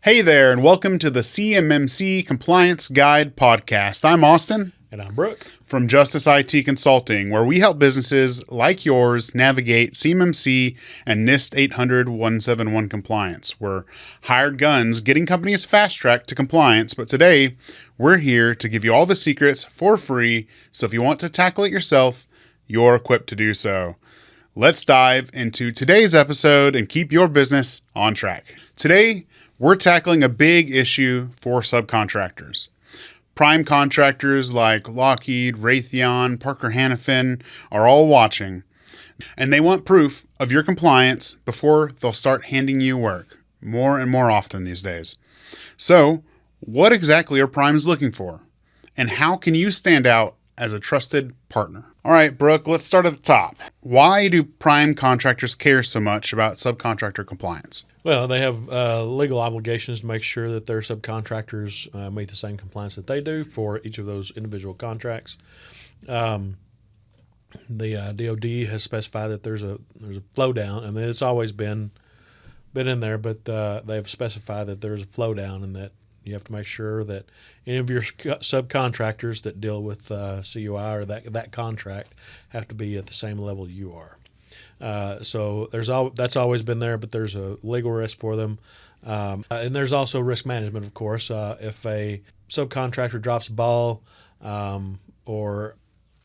Hey there, and welcome to the CMMC Compliance Guide podcast. I'm Austin. And I'm Brooke. From Justice IT Consulting, where we help businesses like yours navigate CMMC and NIST 800-171 compliance. We're hired guns getting companies fast-tracked to compliance, but today we're here to give you all the secrets for free, so if you want to tackle it yourself, you're equipped to do so. Let's dive into today's episode and keep your business on track. Today, we're tackling a big issue for subcontractors. Prime contractors like Lockheed, Raytheon, Parker Hannifin are all watching, and they want proof of your compliance before they'll start handing you work more and more often these days. So, what exactly are primes looking for? And how can you stand out as a trusted partner? All right, Brooke, let's start at the top. Why do prime contractors care so much about subcontractor compliance? Well, they have legal obligations to make sure that their subcontractors meet the same compliance that they do for each of those individual contracts. The DoD has specified that there's a flow down. I mean, it's always been in there, but they've specified that there's a flow down, and that you have to make sure that any of your subcontractors that deal with CUI or that contract have to be at the same level you are. So that's always been there, but there's a legal risk for them. And there's also risk management, of course. If a subcontractor drops a ball or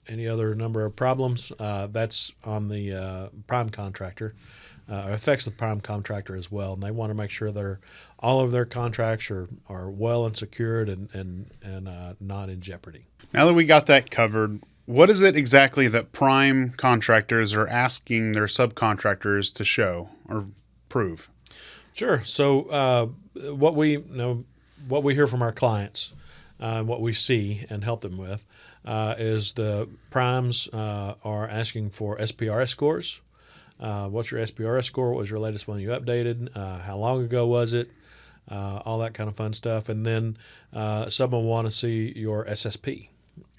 any other number of problems, that's on the prime contractor. Affects the prime contractor as well, and they want to make sure that all of their contracts are well and secured and not in jeopardy. Now that we got that covered, what is it exactly that prime contractors are asking their subcontractors to show or prove? Sure. So what we hear from our clients, what we see and help them with, is the primes are asking for SPRS scores. What's your SPRS score? What was your latest one you updated? How long ago was it? All that kind of fun stuff. And then some will want to see your SSP.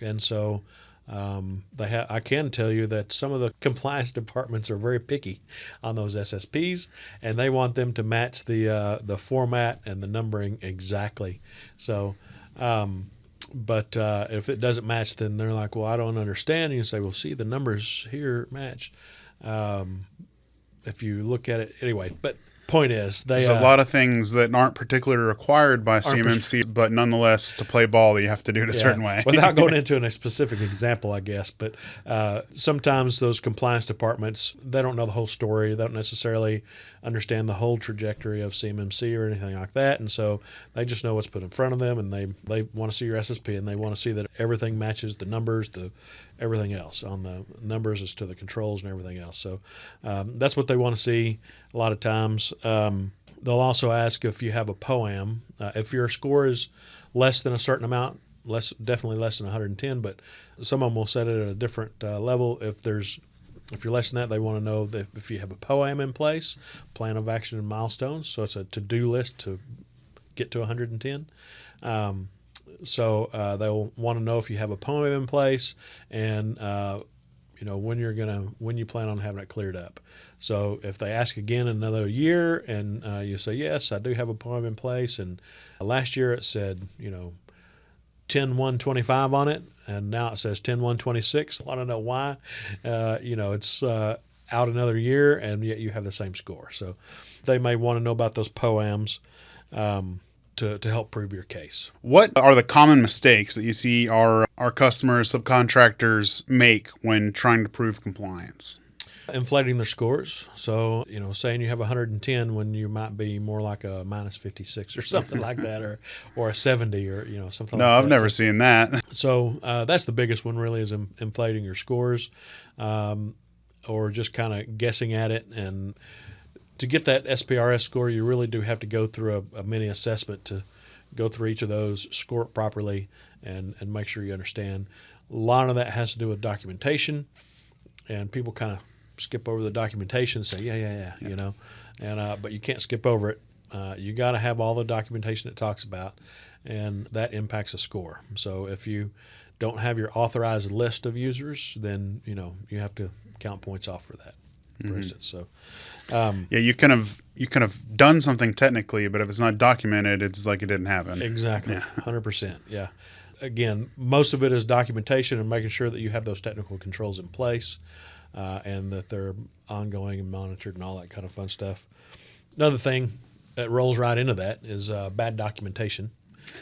And so I can tell you that some of the compliance departments are very picky on those SSPs, and they want them to match the format and the numbering exactly. So, but if it doesn't match, then they're like, well, I don't understand. And you say, well, see, the numbers here match. If you look at it anyway, but point is there's a lot of things that aren't particularly required by CMMC, but nonetheless to play ball you have to do it a certain way. Without going into a specific example, I guess, but sometimes those compliance departments, they don't know the whole story. They don't necessarily understand the whole trajectory of CMMC or anything like that, and so they just know what's put in front of them, and they want to see your SSP, and they want to see that everything matches the numbers, everything else on the numbers as to the controls and everything else. So that's what they want to see a lot of times. They'll also ask if you have a POA&M. If your score is less than a certain amount, definitely less than 110, but some of them will set it at a different level. If you're less than that, they want to know that if you have a POA&M in place, plan of action and milestones. So it's a to-do list to get to 110. So they'll want to know if you have a POA&M in place, and when you plan on having it cleared up. So if they ask again in another year, and you say, yes, I do have a POA&M in place, and last year it said 10-1-25 on it, and now it says 10-1-26. I want to know why. It's out another year, and yet you have the same score. So they may want to know about those POA&Ms. To help prove your case. What are the common mistakes that you see our customers, subcontractors make when trying to prove compliance? Inflating their scores. So, saying you have 110 when you might be more like a minus 56 or something like that, or a 70 or, something like that. No, I've never seen that. So that's the biggest one really, is inflating your scores, or just kind of guessing at it. And to get that SPRS score, you really do have to go through a mini assessment to go through each of those, score it properly, and make sure you understand. A lot of that has to do with documentation, and people kind of skip over the documentation and say, yeah. But you can't skip over it. You got to have all the documentation it talks about, and that impacts a score. So if you don't have your authorized list of users, then you have to count points off for that. for instance. So, yeah, you kind of done something technically, but if it's not documented, it's like it didn't happen. exactly, 100%. Yeah. Again, most of it is documentation and making sure that you have those technical controls in place, and that they're ongoing and monitored and all that kind of fun stuff. Another thing that rolls right into that is bad documentation.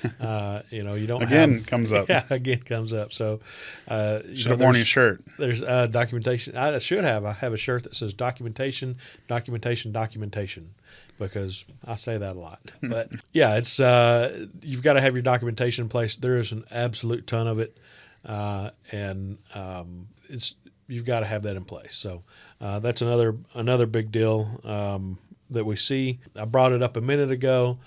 You don't Again, comes up. Yeah, again comes up. So Should have worn your shirt. There's documentation. I should have. I have a shirt that says documentation, documentation, documentation, because I say that a lot. But yeah, it's you've got to have your documentation in place. There is an absolute ton of it, and it's you've got to have that in place. So that's another big deal that we see. I brought it up a minute ago.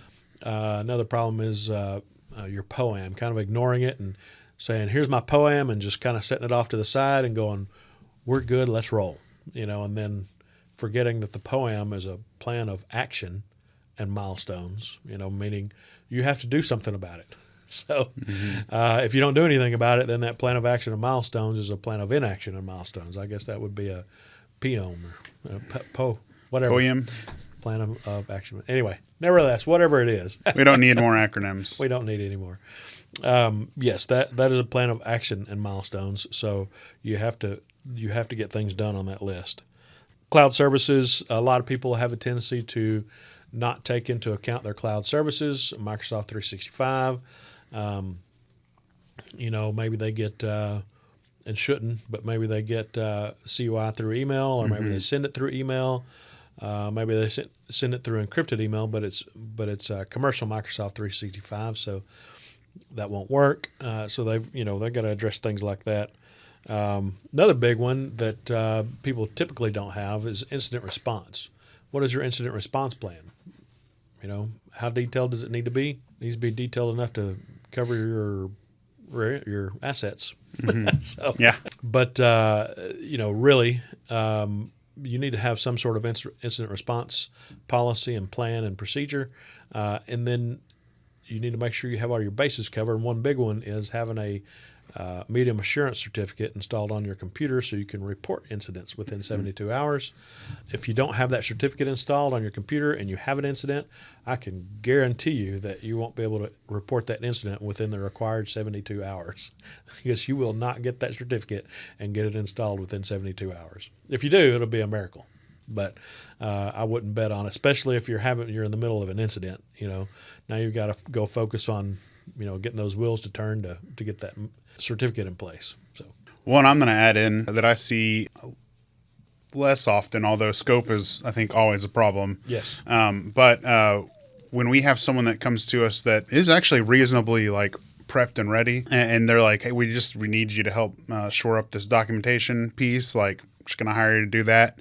Another problem is your POA&M, kind of ignoring it and saying, here's my POA&M, and just kind of setting it off to the side and going, we're good, let's roll. And then forgetting that the POA&M is a plan of action and milestones, meaning you have to do something about it. So if you don't do anything about it, then that plan of action and milestones is a plan of inaction and milestones. I guess that would be a POA&M or whatever. POA&M. Plan of action. Anyway, nevertheless, whatever it is. We don't need more acronyms. We don't need any more. Yes, that is a plan of action and milestones. So you have to get things done on that list. Cloud services. A lot of people have a tendency to not take into account their cloud services. Microsoft 365. Maybe they get and shouldn't, but maybe they get CUI through email, or maybe they send it through email. Maybe they send it through encrypted email, but it's commercial Microsoft 365, so that won't work. So they've got to address things like that. Another big one that people typically don't have is incident response. What is your incident response plan? How detailed does it need to be? It needs to be detailed enough to cover your assets. So, yeah. But really. You need to have some sort of incident response policy and plan and procedure. And then you need to make sure you have all your bases covered. And one big one is having a medium assurance certificate installed on your computer so you can report incidents within 72 hours. If you don't have that certificate installed on your computer and you have an incident, I can guarantee you that you won't be able to report that incident within the required 72 hours because you will not get that certificate and get it installed within 72 hours. If you do, it'll be a miracle. But I wouldn't bet on it, especially if you're in the middle of an incident. Now you've got to go focus on getting those wheels to turn to get that certificate in place. So one I'm going to add in that I see less often, although scope is, I think, always a problem. Yes. But when we have someone that comes to us that is actually reasonably prepped and ready, and they're like, hey, we need you to help shore up this documentation piece. I'm just going to hire you to do that.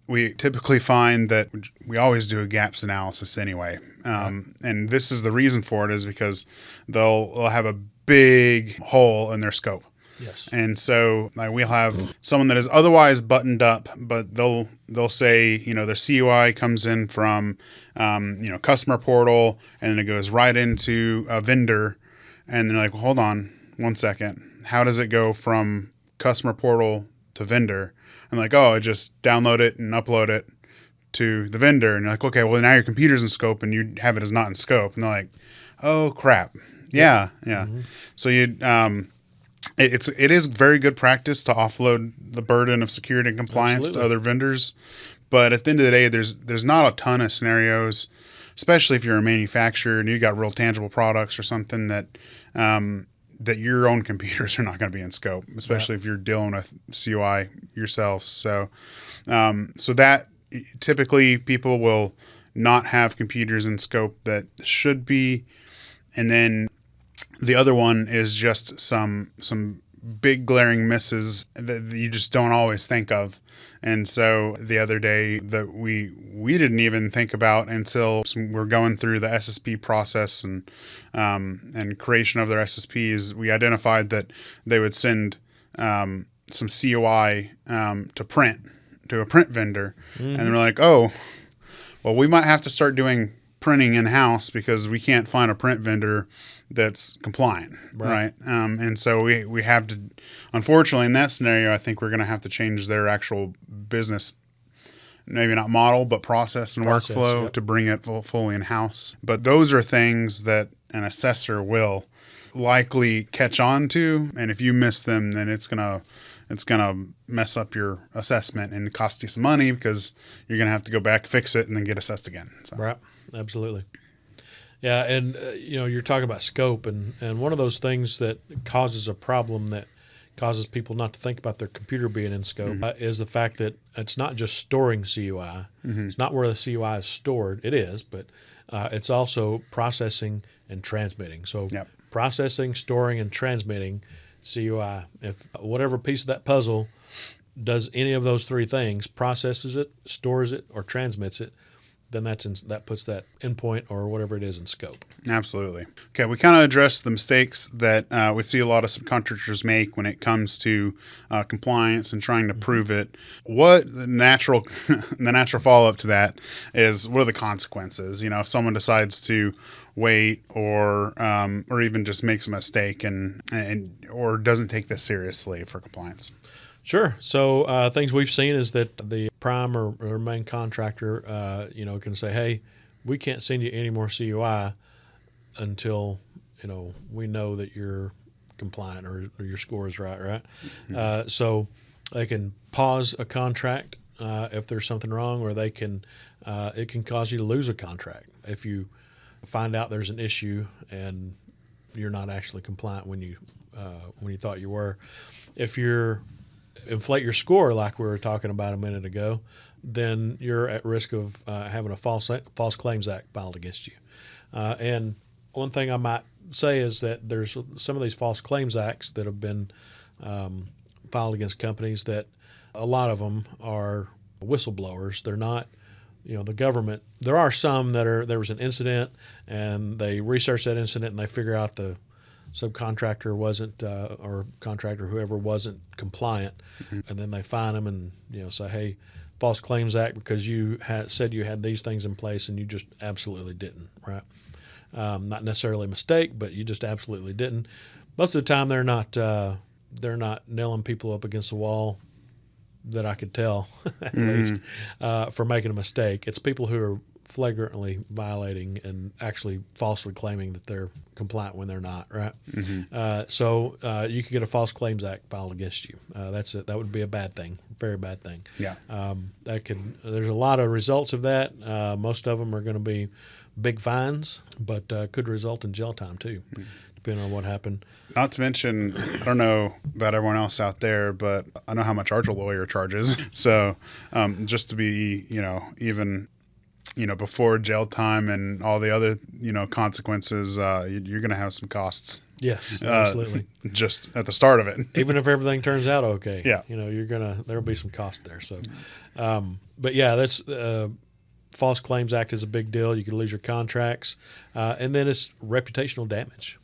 We typically find that we always do a gaps analysis anyway. And this is the reason for it is because they'll have a big hole in their scope. Yes. And so we'll have someone that is otherwise buttoned up, but they'll say, their CUI comes in from, customer portal, and then it goes right into a vendor. And they're like, well, hold on 1 second. How does it go from customer portal to vendor? And I just download it and upload it to the vendor. And you're like, okay, well, now your computer's in scope and you have it as not in scope. And they're like, oh, crap. Yeah. Mm-hmm. So it is very good practice to offload the burden of security and compliance to other vendors. But at the end of the day, there's not a ton of scenarios, especially if you're a manufacturer and you got real tangible products or something that your own computers are not going to be in scope, especially if you're dealing with CUI yourselves. So that typically people will not have computers in scope that should be. And then the other one is just some big glaring misses that you just don't always think of. And so the other day that we didn't even think about until we're going through the SSP process and creation of their SSPs, we identified that they would send some CUI to a print vendor. Mm-hmm. And they're like, oh, well, we might have to start doing printing in-house because we can't find a print vendor that's compliant, right? And so we have to, unfortunately, in that scenario, I think we're going to have to change their actual business, maybe not model, but process and workflow to bring it fully in-house. But those are things that an assessor will likely catch on to, and if you miss them, then it's gonna mess up your assessment and cost you some money because you're gonna have to go back, fix it, and then get assessed again. So. Right, absolutely. Yeah, and you're talking about scope, and one of those things that causes a problem that causes people not to think about their computer being in scope is the fact that it's not just storing CUI. It's not where the CUI is stored. It is, but it's also processing and transmitting. So processing, storing, and transmitting CUI. If whatever piece of that puzzle does any of those three things, processes it, stores it, or transmits it, then that puts that endpoint or whatever it is in scope. Absolutely. Okay, we kind of addressed the mistakes that we see a lot of subcontractors make when it comes to compliance and trying to prove it. What the natural follow-up to that is, what are the consequences? If someone decides to wait or even just makes a mistake and or doesn't take this seriously for compliance. Sure. So things we've seen is that the prime or main contractor, can say, hey, we can't send you any more CUI until, we know that you're compliant or your score is right? Mm-hmm. So they can pause a contract if there's something wrong, or they can it can cause you to lose a contract if you find out there's an issue and you're not actually compliant when you thought you were. If you're inflate your score like we were talking about a minute ago, then you're at risk of having a false claims act filed against you. And one thing I might say is that there's some of these false claims acts that have been filed against companies that a lot of them are whistleblowers. They're not, the government. There are some there was an incident and they research that incident and they figure out the subcontractor wasn't, or contractor, whoever wasn't compliant, and then they fine them and say, hey, false claims act because you said you had these things in place and you just absolutely didn't, right? Not necessarily a mistake, but you just absolutely didn't. Most of the time, they're not nailing people up against the wall that I could tell, at least, for making a mistake. It's people who are flagrantly violating and actually falsely claiming that they're compliant when they're not, right? So you could get a false claims act filed against you. That would be a bad thing, very bad thing. Yeah. There's a lot of results of that. Most of them are going to be big fines, but could result in jail time too, depending on what happened. Not to mention, I don't know about everyone else out there, but I know how much our lawyer charges. So just to be, even before jail time and all the other, consequences, you're going to have some costs. Yes, absolutely. Just at the start of it. Even if everything turns out okay. Yeah. There'll be some cost there. So, but yeah, that's False Claims Act is a big deal. You could lose your contracts. And then it's reputational damage.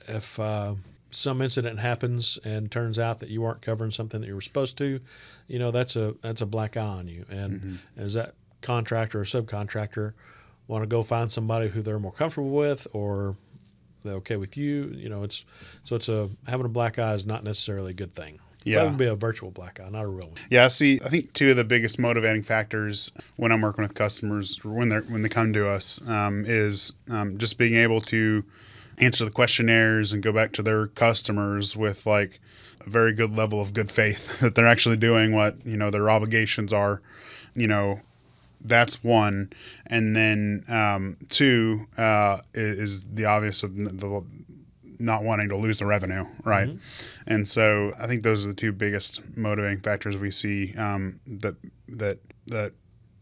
If some incident happens and turns out that you aren't covering something that you were supposed to, that's a black eye on you. And as that contractor or subcontractor want to go find somebody who they're more comfortable with or they're okay with you, having a black eye is not necessarily a good thing. Yeah. That would be a virtual black eye, not a real one. Yeah, see, I think two of the biggest motivating factors when I'm working with customers, when they come to us, is just being able to answer the questionnaires and go back to their customers with like a very good level of good faith that they're actually doing what their obligations are. That's one, and then two is the obvious of the not wanting to lose the revenue, right? And so I think those are the two biggest motivating factors we see that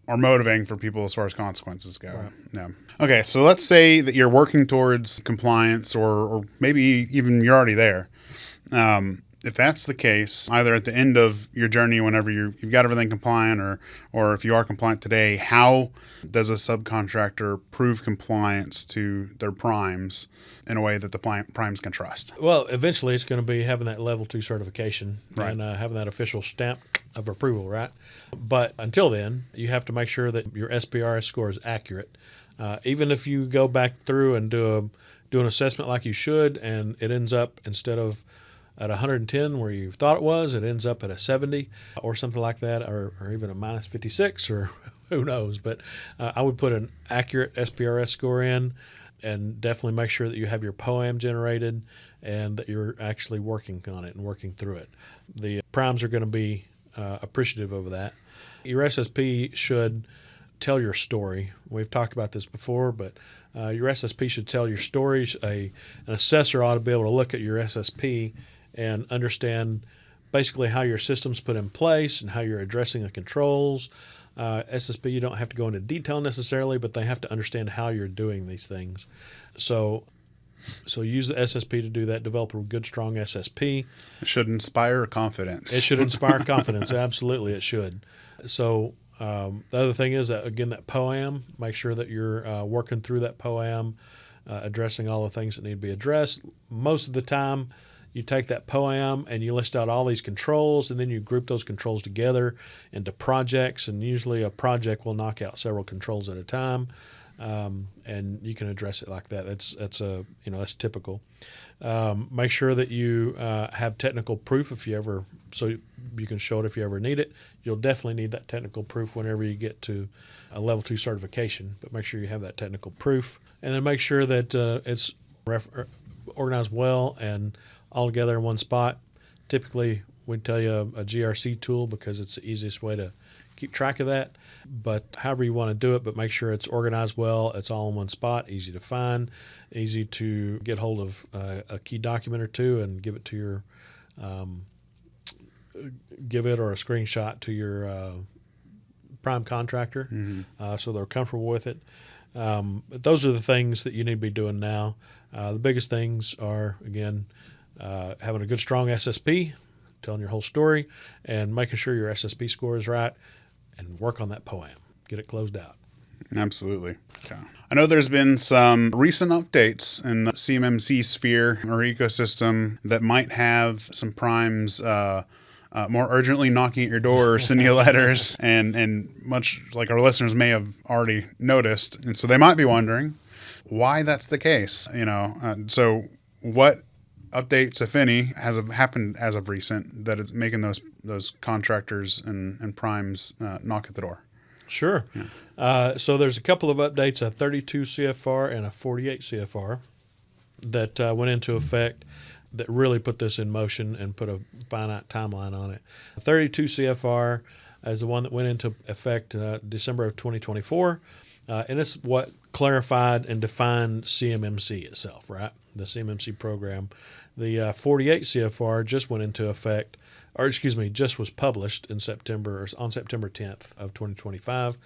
are motivating for people as far as consequences go. Right. Yeah. Okay, so let's say that you're working towards compliance, or maybe even you're already there. If that's the case, either at the end of your journey, whenever you've got everything compliant, or if you are compliant today, how does a subcontractor prove compliance to their primes in a way that the primes can trust? Well, eventually it's going to be having that level 2 certification, right, and having that official stamp of approval, right? But until then, you have to make sure that your SPRS score is accurate. Even if you go back through and do an assessment like you should, and it ends up, instead of at 110 where you thought it was, it ends up at a 70 or something like that, or even a minus 56, or who knows. But I would put an accurate SPRS score in, and definitely make sure that you have your POA&M generated and that you're actually working on it and working through it. The primes are going to be appreciative of that. Your SSP should tell your story. We've talked about this before, but your SSP should tell your story. An assessor ought to be able to look at your SSP and understand basically how your system's put in place and how you're addressing the controls. SSP, you don't have to go into detail necessarily, but they have to understand how you're doing these things. So use the SSP to do that. Develop a good, strong SSP. It should inspire confidence. It should inspire confidence. Absolutely, it should. So the other thing is that, again, that POA&M, make sure that you're working through that POA&M, addressing all the things that need to be addressed. Most of the time, you take that POA&M and you list out all these controls, and then you group those controls together into projects, and usually a project will knock out several controls at a time, and you can address it like that. That's typical. Make sure that you have technical proof so you can show it if you ever need it. You'll definitely need that technical proof whenever you get to a level 2 certification, but make sure you have that technical proof, and then make sure that it's organized well and all together in one spot. Typically, we tell you a GRC tool because it's the easiest way to keep track of that. But however you want to do it, but make sure it's organized well, it's all in one spot, easy to find, easy to get hold of a key document or two and give it to your or a screenshot to your prime contractor, so they're comfortable with it. But those are the things that you need to be doing now. The biggest things are, again, having a good, strong SSP, telling your whole story, and making sure your SSP score is right, and work on that POA&M. Get it closed out. Absolutely. Okay. I know there's been some recent updates in the CMMC sphere or ecosystem that might have some primes more urgently knocking at your door or sending you letters, and much like our listeners may have already noticed. And so they might be wondering why that's the case. So what updates, if any, has happened as of recent that it's making those contractors and primes knock at the door? Sure. Yeah. So there's a couple of updates, a 32 CFR and a 48 CFR that went into effect that really put this in motion and put a finite timeline on it. 32 CFR is the one that went into effect December of 2024, and it's what clarified and defined CMMC itself, right? The CMMC program. The 48 CFR just went into effect, just was published on September 10th of 2025,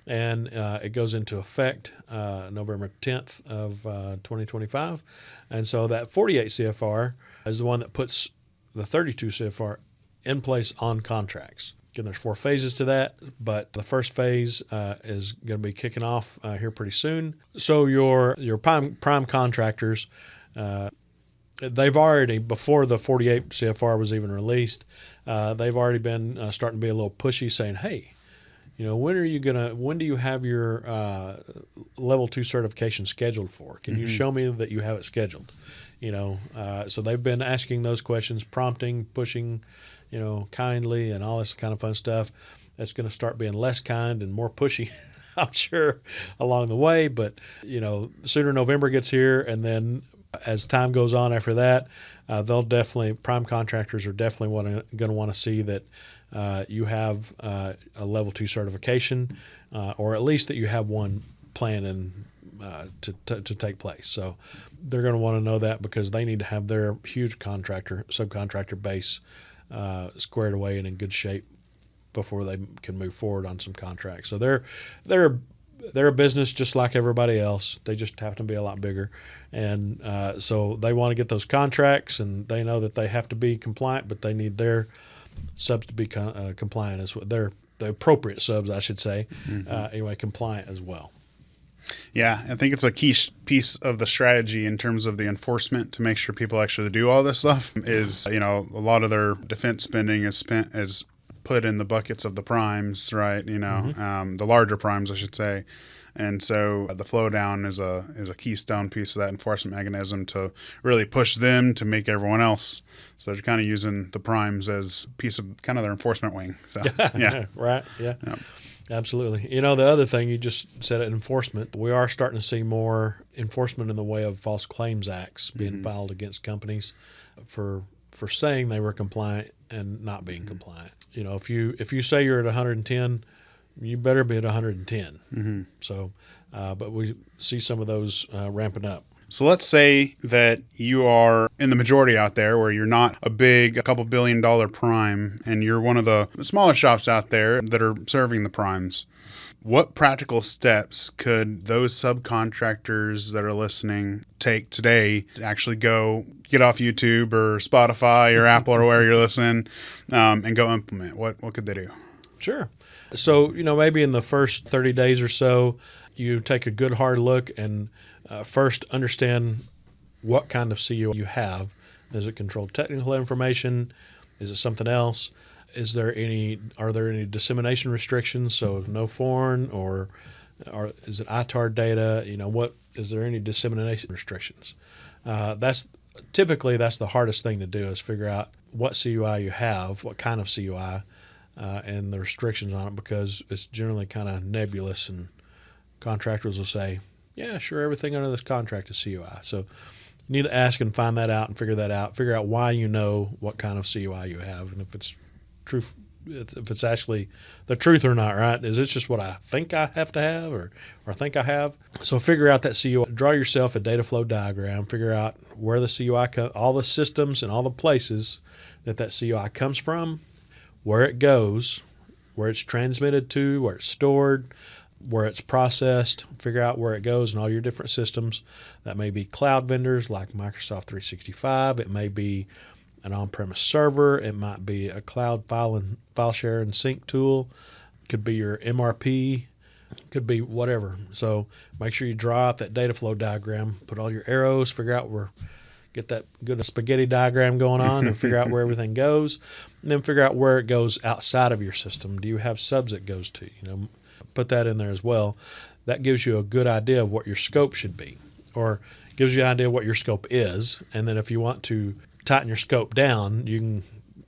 and it goes into effect November 10th of 2025. And so that 48 CFR is the one that puts the 32 CFR in place on contracts. Again, there's 4 phases to that, but the first phase is going to be kicking off here pretty soon. So your prime contractors, they've already, before the 48 CFR was even released, they've already been starting to be a little pushy, saying, "Hey, when do you have your level 2 certification scheduled for? Can you show me that you have it scheduled?" So they've been asking those questions, prompting, pushing, kindly, and all this kind of fun stuff. That's going to start being less kind and more pushy, I'm sure, along the way. But sooner November gets here, and then as time goes on after that, prime contractors are definitely going to want to see that you have a level 2 certification, or at least that you have one planning to take place. So they're going to want to know that, because they need to have their huge subcontractor base squared away and in good shape before they can move forward on some contracts. So they're a business just like everybody else. They just happen to be a lot bigger. And so they want to get those contracts, and they know that they have to be compliant, but they need their subs to be compliant as well. The appropriate subs, I should say, anyway, compliant as well. Yeah, I think it's a key piece of the strategy in terms of the enforcement to make sure people actually do all this stuff is, a lot of their defense spending is spent as put in the buckets of the primes, right? The larger primes, I should say. And so the flow down is a keystone piece of that enforcement mechanism to really push them to make everyone else. So they're kind of using the primes as a piece of kind of their enforcement wing. So yeah, right, yeah. Absolutely. The other thing you just said, enforcement. We are starting to see more enforcement in the way of false claims acts being filed against companies for saying they were compliant and not being compliant. If you say you're at 110, you better be at 110. So, but we see some of those ramping up. So let's say that you are in the majority out there where you're not a couple $1 billion prime, and you're one of the smaller shops out there that are serving the primes. What practical steps could those subcontractors that are listening take today to actually go get off YouTube or Spotify or Apple or where you're listening and go implement? What could they do? Sure. So, maybe in the first 30 days or so, you take a good hard look and first understand what kind of CUI you have. Is it controlled technical information? Is it something else? Are there any dissemination restrictions? So no foreign or is it ITAR data? Is there any dissemination restrictions? That's the hardest thing to do, is figure out what CUI you have, what kind of CUI, and the restrictions on it, because it's generally kind of nebulous, and contractors will say, yeah, sure, everything under this contract is CUI. So you need to ask and find that out and figure that out. Figure out why you know what kind of CUI you have, and if it's truth, if it's actually the truth or not, right? Is it just what I think I have to have or think I have? So figure out that CUI. Draw yourself a data flow diagram. Figure out where the CUI all the systems and all the places that CUI comes from, where it goes, where it's transmitted to, where it's stored, where it's processed. Figure out where it goes in all your different systems. That may be cloud vendors like Microsoft 365. It may be an on-premise server. It might be a cloud file share and sync tool. It could be your MRP. It could be whatever. So make sure you draw out that data flow diagram. Put all your arrows. Figure out get that good spaghetti diagram going on and figure out where everything goes. And then figure out where it goes outside of your system. Do you have subs it goes to? Put that in there as well. That gives you a good idea of what your scope should be, or gives you an idea of what your scope is. And then if you want to tighten your scope down, you can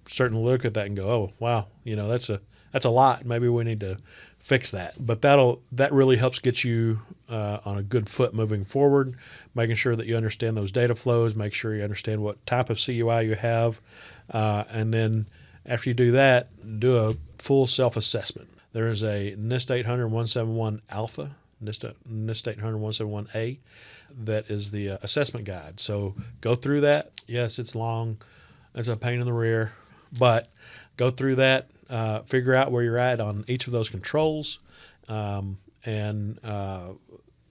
certainly look at that and go, oh, wow, that's a lot. Maybe we need to fix that. But that really helps get you on a good foot moving forward, making sure that you understand those data flows, make sure you understand what type of CUI you have. And then after you do that, do a full self-assessment. There is a NIST 800-171 Alpha, NIST 800-171A, that is the assessment guide. So go through that. Yes, it's long. It's a pain in the rear. But go through that, figure out where you're at on each of those controls, and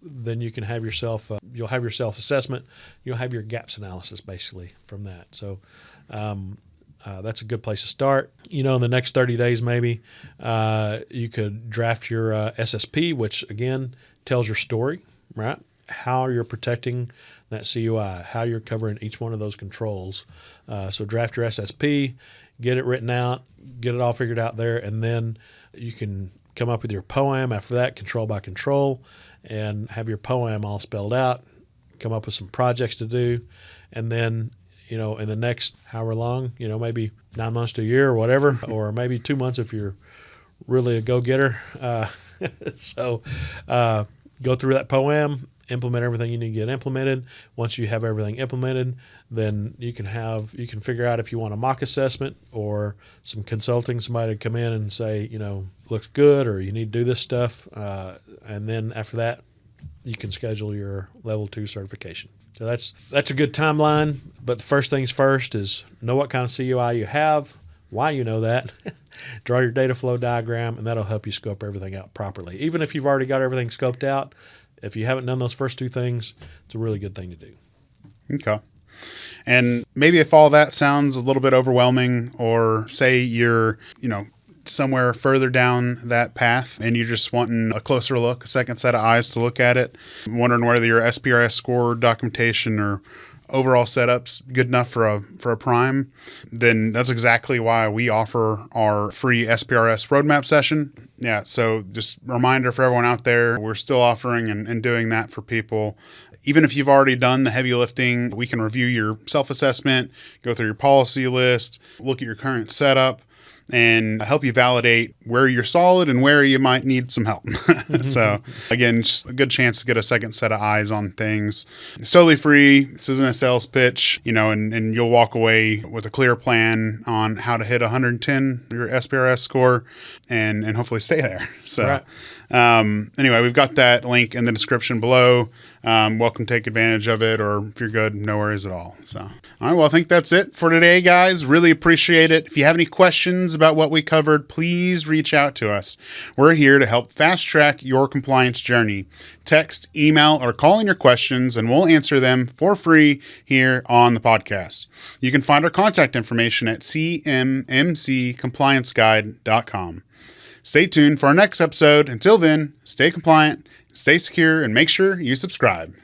then you can have yourself, you'll have your self-assessment. You'll have your gaps analysis basically from that. So that's a good place to start. In the next 30 days maybe, you could draft your SSP, which again tells your story, right? How you're protecting that CUI, how you're covering each one of those controls. So draft your SSP, get it written out, get it all figured out there, and then you can come up with your POA&M after that, control by control, and have your POA&M all spelled out, come up with some projects to do, and then in the next however long, maybe 9 months to a year or whatever, or maybe 2 months if you're really a go-getter. So go through that POA&M, implement everything you need to get implemented. Once you have everything implemented, then you can figure out if you want a mock assessment or some consulting, somebody to come in and say, looks good, or you need to do this stuff. And then after that, you can schedule your level 2 certification. So that's a good timeline. But the first things first is know what kind of CUI you have, why you know that, draw your data flow diagram, and that'll help you scope everything out properly. Even if you've already got everything scoped out, if you haven't done those first 2 things, it's a really good thing to do. Okay. And maybe if all that sounds a little bit overwhelming, or say you're, somewhere further down that path and you're just wanting a closer look, a second set of eyes to look at it, I'm wondering whether your SPRS score documentation or overall setup's good enough for a prime, then that's exactly why we offer our free SPRS Roadmap Session. Yeah, so just a reminder for everyone out there, we're still offering and doing that for people. Even if you've already done the heavy lifting, we can review your self-assessment, go through your policy list, look at your current setup, and help you validate where you're solid and where you might need some help. So again, just a good chance to get a second set of eyes on things. It's totally free. This isn't a sales pitch, and you'll walk away with a clear plan on how to hit 110, your SPRS score, and hopefully stay there. So Right. Anyway, we've got that link in the description below. Welcome to take advantage of it, or if you're good, no worries at all. So, all right, well, I think that's it for today, guys. Really appreciate it. If you have any questions about what we covered, please reach out to us. We're here to help fast track your compliance journey. Text, email, or call in your questions, and we'll answer them for free here on the podcast. You can find our contact information at cmmmccomplianceguide.com. Stay tuned for our next episode. Until then, stay compliant, stay secure, and make sure you subscribe.